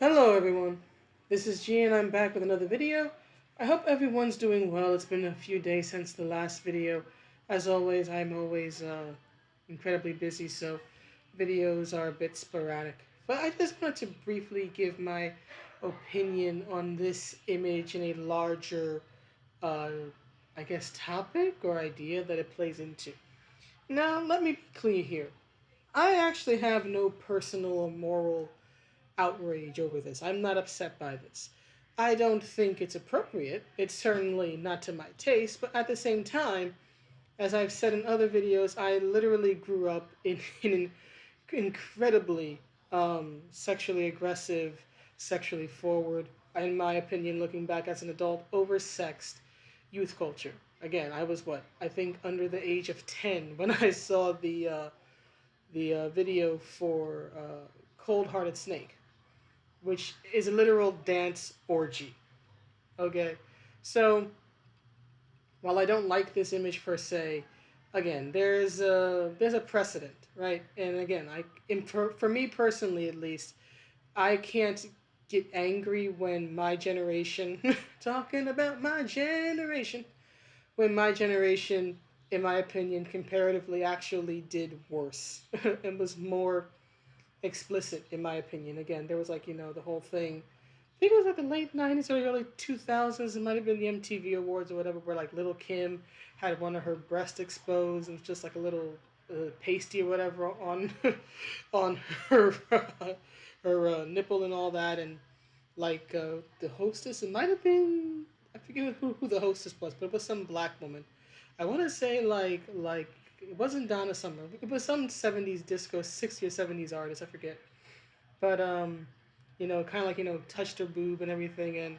Hello everyone, this is G and I'm back with another video. I hope everyone's doing well. It's been a few days since the last video. As always, I'm always incredibly busy, so videos are a bit sporadic. But I just wanted to briefly give my opinion on this image in a larger, uh, I guess, topic or idea that it plays into. Now, let me be clear here. I actually have no personal or moral outrage over this. I'm not upset by this. I don't think it's appropriate. It's certainly not to my taste, but at the same time, as I've said in other videos, I literally grew up in an incredibly sexually aggressive, sexually forward, in my opinion, looking back as an adult, oversexed youth culture. Again, I was what? I think under the age of 10 when I saw the video for Cold Hearted Snake, which is a literal dance orgy. Okay, so while I don't like this image per se, again, there's a precedent, right? And again, for me personally at least, I can't get angry when my generation talking about my generation when my generation, in my opinion, comparatively actually did worse and was more explicit, in my opinion. Again, there was like, the whole thing. I think it was like the late 90s or early 2000s. It might have been the MTV Awards or whatever, where like Little Kim had one of her breasts exposed and just like a little pasty or whatever on on her her nipple and all that. And like the hostess, it might have been, I forget who the hostess was, but it was some black woman. I want to say like it wasn't Donna Summer. It was some 70s disco, 60s or 70s artist. I forget. But kind of like touched her boob and everything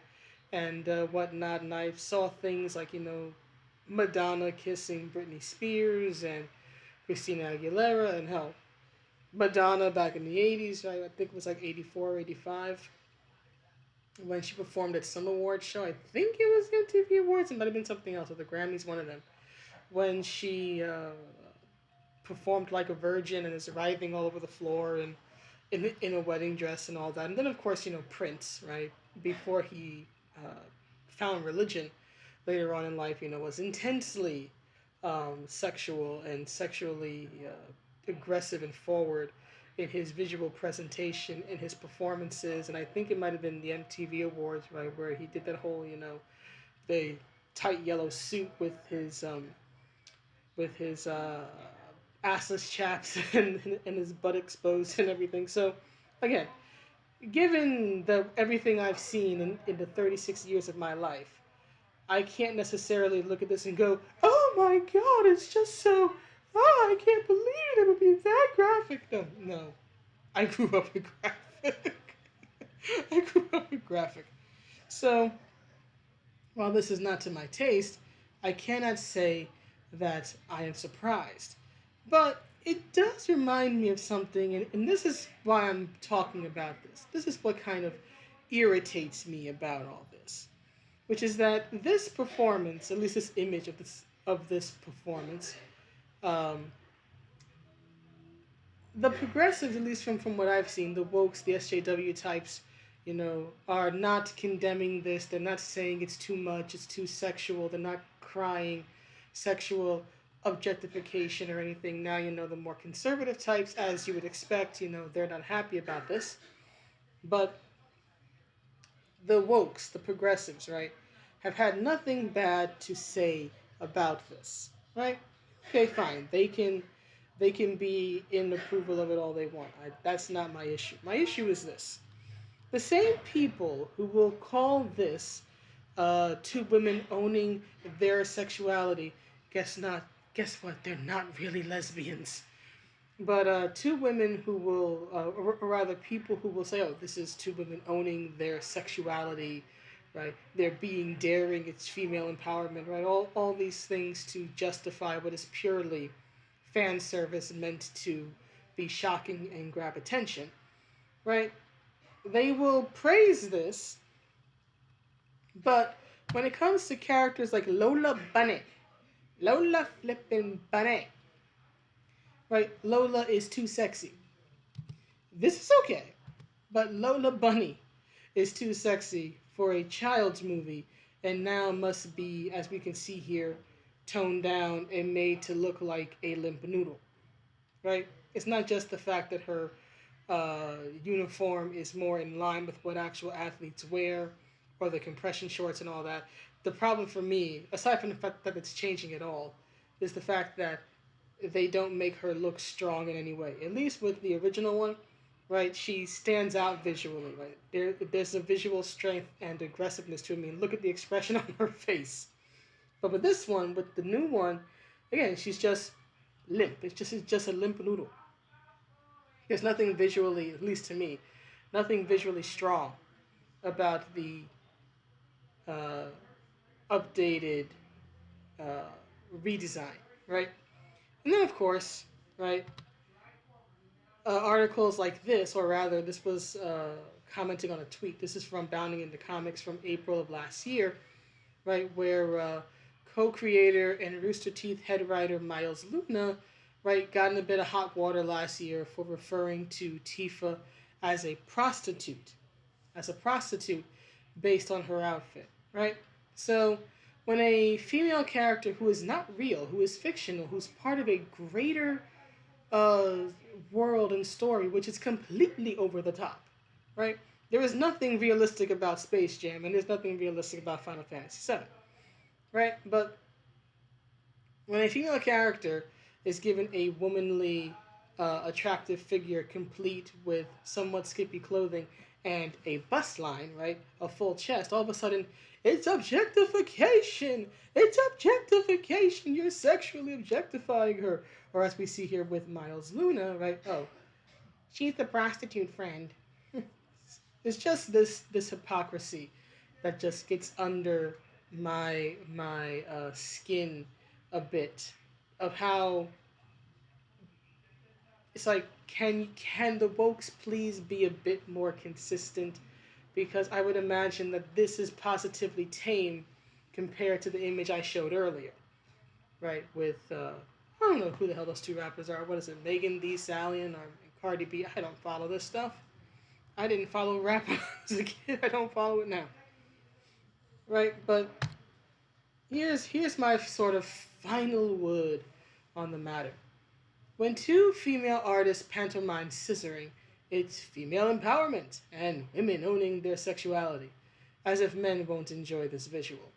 and whatnot. And I saw things like Madonna kissing Britney Spears and Christina Aguilera and hell, Madonna back in the 80s. Right? I think it was like 84 or 85 when she performed at some awards show. I think it was the MTV Awards. It might have been something else, or the Grammys, one of them. When she performed like a virgin and is writhing all over the floor and in a wedding dress and all that. And then of course Prince, right, before he found religion later on in life, was intensely sexual and sexually aggressive and forward in his visual presentation, in his performances. And I think it might have been the MTV Awards, right, where he did that whole the tight yellow suit with his assless chaps and his butt exposed and everything. So, again, given everything I've seen in the 36 years of my life, I can't necessarily look at this and go, "Oh my God, it's just so, oh, I can't believe it would be that graphic." No, no, I grew up with graphic. I grew up with graphic. So, while this is not to my taste, I cannot say that I am surprised. But it does remind me of something, and this is why I'm talking about this. This is what kind of irritates me about all this, which is that this performance, at least this image of this performance, um, the progressives, at least from what I've seen, the wokes, the SJW types, are not condemning this. They're not saying it's too much, it's too sexual. They're not crying sexual objectification or anything. Now, the more conservative types, as you would expect, they're not happy about this. But the wokes, the progressives, right, have had nothing bad to say about this, right? Okay, fine. They can be in approval of it all they want. That's not my issue. My issue is this: the same people who will call this two women owning their sexuality, guess not. Guess what? They're not really lesbians. But two women who will, or rather, people who will say, "Oh, this is two women owning their sexuality, right? They're being daring. It's female empowerment, right? All these things to justify what is purely fan service meant to be shocking and grab attention, right? They will praise this, but when it comes to characters like Lola Bunny, Lola flippin' Bunny, right? Lola is too sexy. This is okay, but Lola Bunny is too sexy for a child's movie and now must be, as we can see here, toned down and made to look like a limp noodle, right? It's not just the fact that her uniform is more in line with what actual athletes wear or the compression shorts and all that. The problem for me, aside from the fact that it's changing at all, is the fact that they don't make her look strong in any way. At least with the original one, right? She stands out visually. Right? There's a visual strength and aggressiveness to it. I mean, look at the expression on her face. But with this one, with the new one, again, she's just limp. It's just a limp noodle. There's nothing visually, at least to me, nothing visually strong about the uh, updated uh, redesign, right? And then, of course, right, articles like this, or rather, this was commenting on a tweet. This is from Bounding into Comics from April of last year, right, where co-creator and Rooster Teeth head writer Miles Luna, right, got in a bit of hot water last year for referring to Tifa as a prostitute, based on her outfit, right? So when a female character who is not real, who is fictional, who's part of a greater uh, world and story, which is completely over the top, right? There is nothing realistic about Space Jam, and there's nothing realistic about Final Fantasy VII, right? But when a female character is given a womanly, attractive figure complete with somewhat skimpy clothing and a bust line, right, a full chest, all of a sudden it's objectification. It's objectification. You're sexually objectifying her. Or as we see here with Miles Luna, right? Oh, she's the prostitute friend. It's just this hypocrisy that just gets under my skin a bit of how it's like can the wokes please be a bit more consistent, because I would imagine that this is positively tame compared to the image I showed earlier, right, with I don't know who the hell those two rappers are. What is it, Megan Thee Stallion or Cardi B? I don't follow this stuff. I didn't follow rap when I was a kid. I don't follow it now, right? But here's my sort of final word on the matter. When two female artists pantomime scissoring, it's female empowerment and women owning their sexuality, as if men won't enjoy this visual.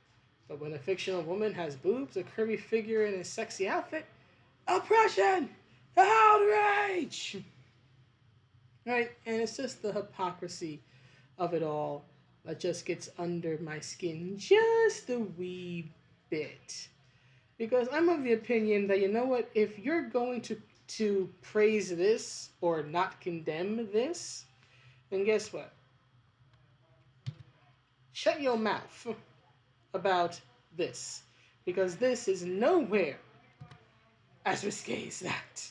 But when a fictional woman has boobs, a curvy figure, and a sexy outfit, oppression, outrage, right? And it's just the hypocrisy of it all that just gets under my skin just a wee bit. Because I'm of the opinion that, you know what, if you're going to praise this or not condemn this, then guess what? Shut your mouth about this. Because this is nowhere as risque as that.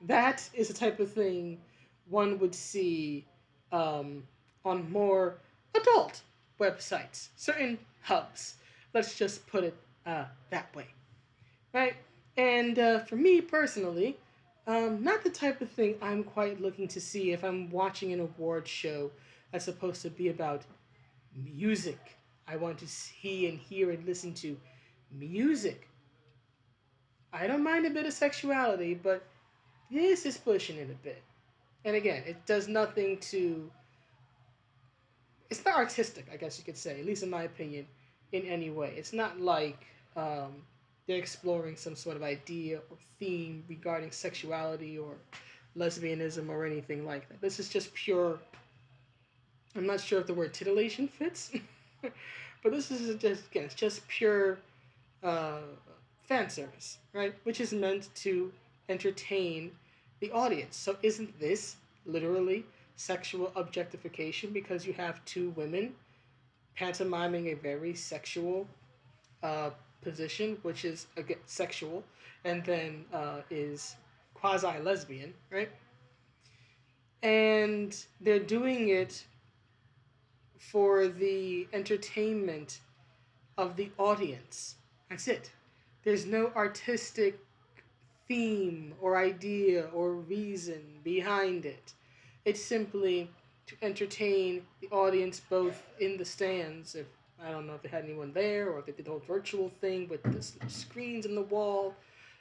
That is the type of thing one would see on more adult websites, certain hubs. Let's just put it that way, right? And for me personally, not the type of thing I'm quite looking to see if I'm watching an award show that's supposed to be about music. I want to see and hear and listen to music. I don't mind a bit of sexuality, but this is pushing it a bit. And again, it does nothing to. It's not artistic, I guess you could say, at least in my opinion, in any way. It's not like they're exploring some sort of idea or theme regarding sexuality or lesbianism or anything like that. This is just pure. I'm not sure if the word titillation fits, but this is just, again, it's just pure uh, fan service, right? Which is meant to entertain the audience. So isn't this literally sexual objectification because you have two women pantomiming a very sexual uh, position, which is again sexual, and then is quasi lesbian, right? And they're doing it for the entertainment of the audience. That's it. There's no artistic theme or idea or reason behind it. It's simply to entertain the audience both in the stands, if I don't know if they had anyone there, or if they did the whole virtual thing with the screens in the wall,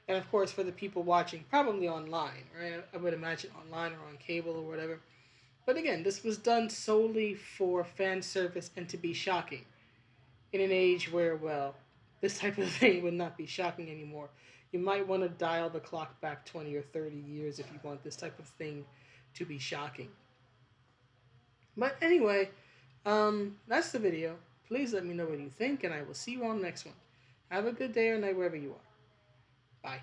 and of course for the people watching probably online, right? I would imagine online or on cable or whatever. But again, this was done solely for fan service and to be shocking in an age where, well, this type of thing would not be shocking anymore. You might want to dial the clock back 20 or 30 years if you want this type of thing to be shocking. But anyway, that's the video. Please let me know what you think, and I will see you on the next one. Have a good day or night wherever you are. Bye.